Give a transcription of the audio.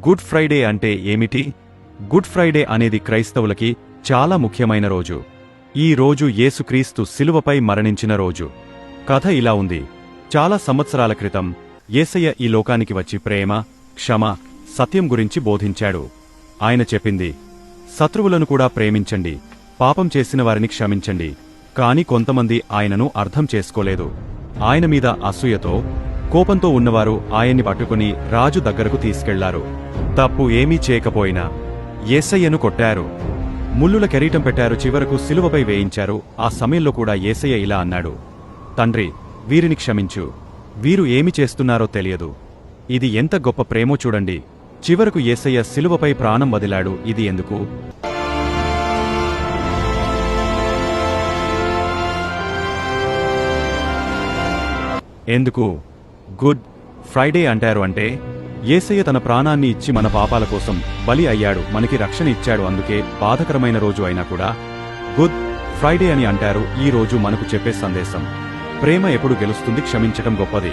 Good Friday అంటే ఏమిటి? Good Friday అనేది క్రైస్తవులకి చాలా ముఖ్యమైన రోజు. ఈ రోజు యేసుక్రీస్తు శిలువపై మరణించిన రోజు. కథ ఇలా ఉంది. చాలా సంవత్సరాల క్రితం యేసయ్య ఈ లోకానికి వచ్చి ప్రేమ, క్షమ, సత్యం గురించి బోధించాడు. ఆయన చెప్పింది, శత్రువులను కూడా ప్రేమించండి, పాపం చేసిన వారిని క్షమించండి. కాని కొంతమంది ఆయనను అర్థం చేసుకోలేదు. ఆయన మీద అసూయతో, కోపంతో ఉన్నవారు ఆయన్ని పట్టుకుని రాజు దగ్గరకు తీసుకెళ్లారు. తప్పు ఏమీ చేయకపోయినా యేసయ్యను కొట్టారు. ముల్లుల కెరీటం పెట్టారు, చివరకు శిలువపై వేయించారు. ఆ సమయంలో కూడా యేసయ్య ఇలా అన్నాడు, తండ్రి, వీరిని క్షమించు, వీరు ఏమి చేస్తున్నారో తెలియదు. ఇది ఎంత గొప్ప ప్రేమో చూడండి. చివరకు యేసయ్య శిలువపై ప్రాణం వదిలాడు. ఇది ఎందుకు? ఎందుకు గుడ్ ఫ్రైడే అంటారు అంటే, యేసయ్య తన ప్రాణాన్ని ఇచ్చి మన పాపాల కోసం బలి అయ్యాడు, మనకి రక్షణ ఇచ్చాడు. అందుకే బాధకరమైన రోజు అయినా కూడా గుడ్ ఫ్రైడే అని అంటారు. ఈ రోజు మనకు చెప్పే సందేశం, ప్రేమ ఎప్పుడు గెలుస్తుంది, క్షమించటం గొప్పది.